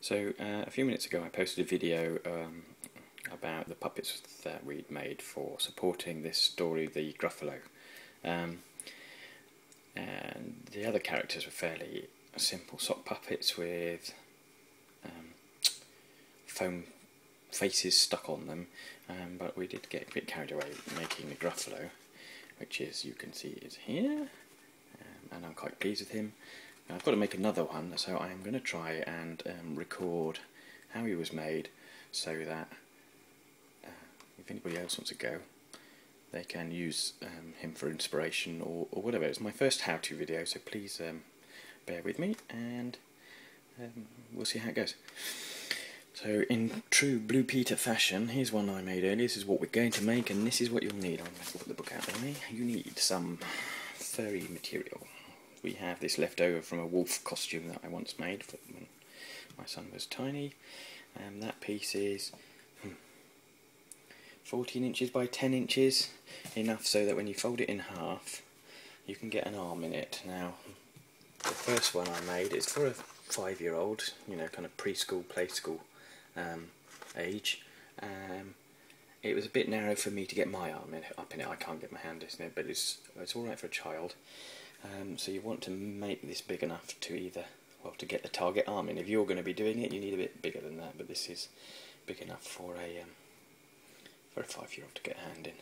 So a few minutes ago I posted a video about the puppets that we'd made for supporting this story, the Gruffalo. And the other characters were fairly simple sock puppets with foam faces stuck on them, but we did get a bit carried away making the Gruffalo, which, as you can see, is here, and I'm quite pleased with him. I've got to make another one, so I am going to try and record how he was made, so that if anybody else wants to go, they can use him for inspiration or whatever. It's my first how-to video, so please bear with me, and we'll see how it goes. So in true Blue Peter fashion, here's one I made earlier. This is what we're going to make, and this is what you'll need. I'm going to put the book out there. You need some furry material. We have this left over from a wolf costume that I once made for when my son was tiny. That piece is 14 inches by 10 inches, enough so that when you fold it in half you can get an arm in it. Now, the first one I made is for a 5-year-old, you know, kind of preschool, play school age. It was a bit narrow for me to get my arm up in it. I can't get my hand in it, but it's alright for a child. So you want to make this big enough to to get the target arm in. If you're going to be doing it, you need a bit bigger than that, but this is big enough for a 5-year-old to get a hand in.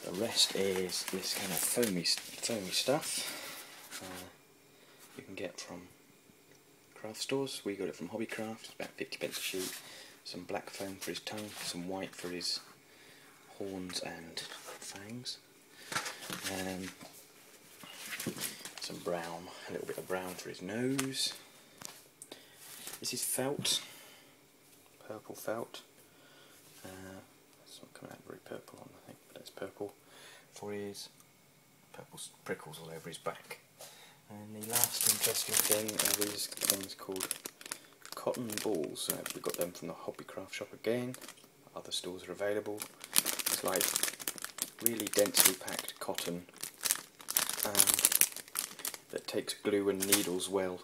The rest is this kind of foamy stuff you can get from craft stores. We got it from Hobbycraft. It's about 50p a sheet. Some black foam for his tongue, some white for his horns and fangs. Some brown, a little bit of brown for his nose. This is felt, purple felt. It's not coming out very purple on, I think, but it's purple for his purple prickles all over his back. And the last interesting thing are these things called cotton balls. We got them from the Hobbycraft shop again. Other stores are available. It's like really densely packed cotton that takes glue and needles well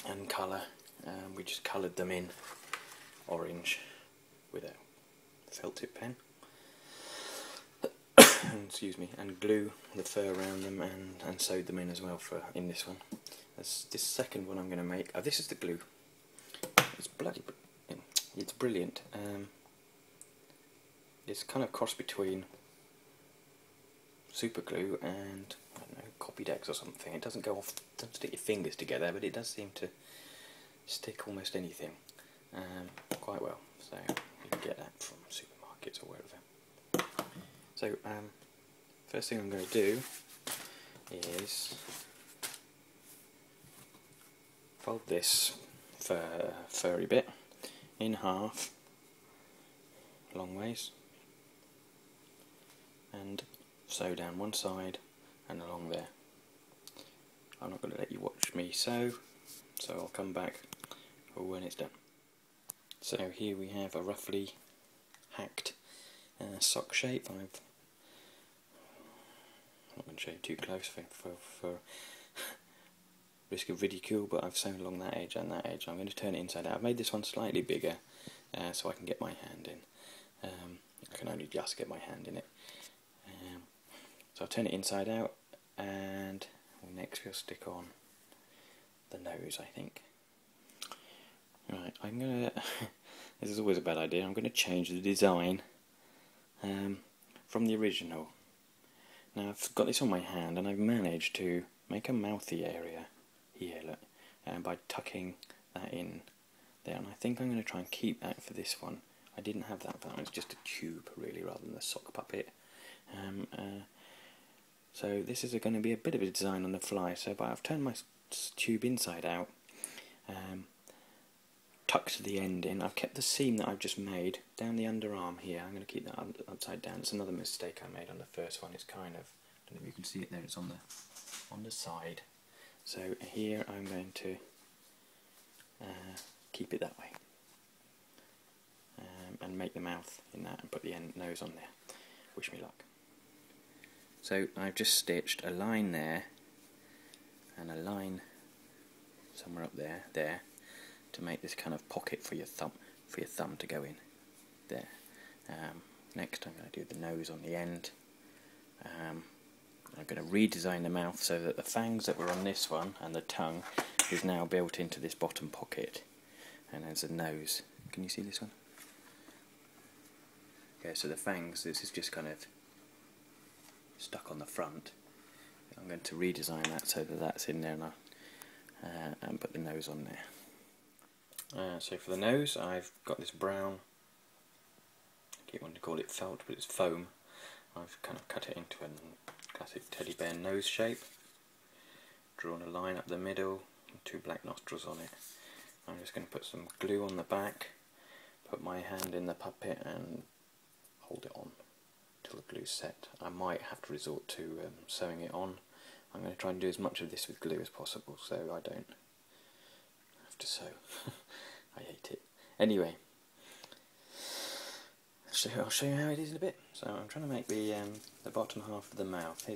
and colour. We just coloured them in orange with a felt tip pen. Excuse me, and glue the fur around them and sewed them in as well in this one. This second one I'm going to make. Oh, this is the glue. It's it's brilliant. It's kind of cross between super glue and, I don't know, Copydex or something. It doesn't doesn't stick your fingers together, but it does seem to stick almost anything quite well. So you can get that from supermarkets or wherever. So first thing I'm going to do is fold this furry bit in half, long ways, and sew down one side and along there. I'm not going to let you watch me sew, so I'll come back when it's done. So here we have a roughly hacked sock shape. I'm not going to show you too close for risk of ridicule, but I've sewn along that edge and that edge. I'm going to turn it inside out. I've made this one slightly bigger so I can get my hand in. I can only just get my hand in it. So I'll turn it inside out, and next we'll stick on the nose, I think. Right, I'm going to... This is always a bad idea. I'm going to change the design from the original. Now I've got this on my hand, and I've managed to make a mouthy area here, look, by tucking that in there, and I think I'm going to try and keep that for this one. I didn't have that for that one. It's just a tube really, rather than the sock puppet. So this is going to be a bit of a design on the fly. But I've turned my tube inside out, tucked the end in. I've kept the seam that I've just made down the underarm here. I'm going to keep that upside down. It's another mistake I made on the first one. It's kind of, I don't know if you can see it there. It's on the side. So here I'm going to keep it that way, and make the mouth in that, and put the nose on there. Wish me luck. So I've just stitched a line there and a line somewhere up there, to make this kind of pocket for your thumb to go in there. Next I'm going to do the nose on the end. I'm going to redesign the mouth so that the fangs that were on this one and the tongue is now built into this bottom pocket, and there's a nose. Can you see this one? Okay, so the fangs, this is just kind of stuck on the front. I'm going to redesign that so that that's in there, and put the nose on there. So for the nose, I've got this brown, I keep wanting to call it felt, but it's foam. I've kind of cut it into a classic teddy bear nose shape, drawn a line up the middle, and 2 black nostrils on it. I'm just going to put some glue on the back, put my hand in the puppet and hold it on till the glue's set. I might have to resort to sewing it on. I'm going to try and do as much of this with glue as possible so I don't have to sew. I hate it. Anyway, so I'll show you how it is in a bit. So I'm trying to make the bottom half of the mouth.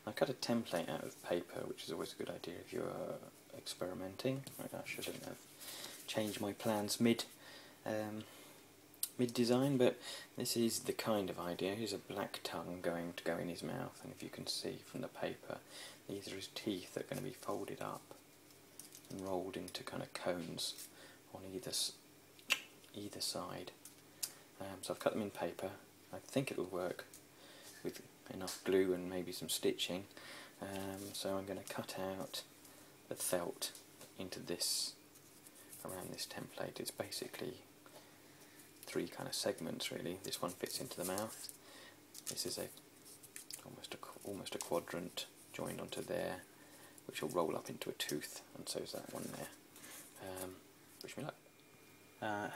I cut a template out of paper, which is always a good idea if you're experimenting. I shouldn't have changed my plans mid-design, but this is the kind of idea. Here's a black tongue going to go in his mouth, and if you can see from the paper, these are his teeth that are going to be folded up and rolled into kind of cones on either side. So I've cut them in paper. I think it'll work with enough glue and maybe some stitching. So I'm going to cut out the felt into this, around this template. It's basically 3 kind of segments really. This one fits into the mouth. This is almost a quadrant joined onto there, which will roll up into a tooth, and so is that one there. Wish me luck.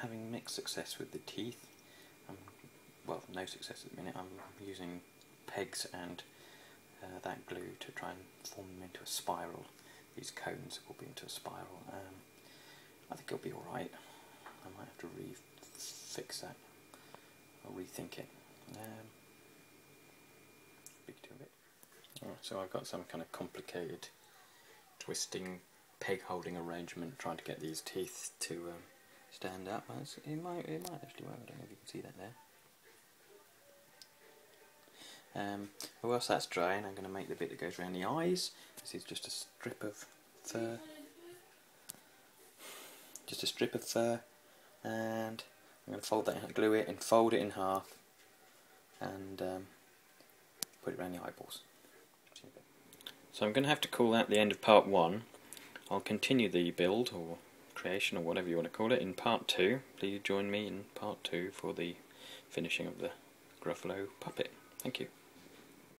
Having mixed success with the teeth, well, no success at the minute. I'm using pegs and that glue to try and form them into a spiral. These cones will be into a spiral. I think it'll be alright. I might have to fix that or rethink it. Speak to it. Alright, so I've got some kind of complicated twisting peg holding arrangement trying to get these teeth to stand up. It might actually work. I don't know if you can see that there. Whilst that's drying, I'm going to make the bit that goes around the eyes. This is just a strip of fur. And I'm going to fold that in, glue it and fold it in half, and put it around the eyeballs. So I'm going to have to call that the end of part 1. I'll continue the build or creation or whatever you want to call it in part 2. Please join me in part 2 for the finishing of the Gruffalo puppet. Thank you.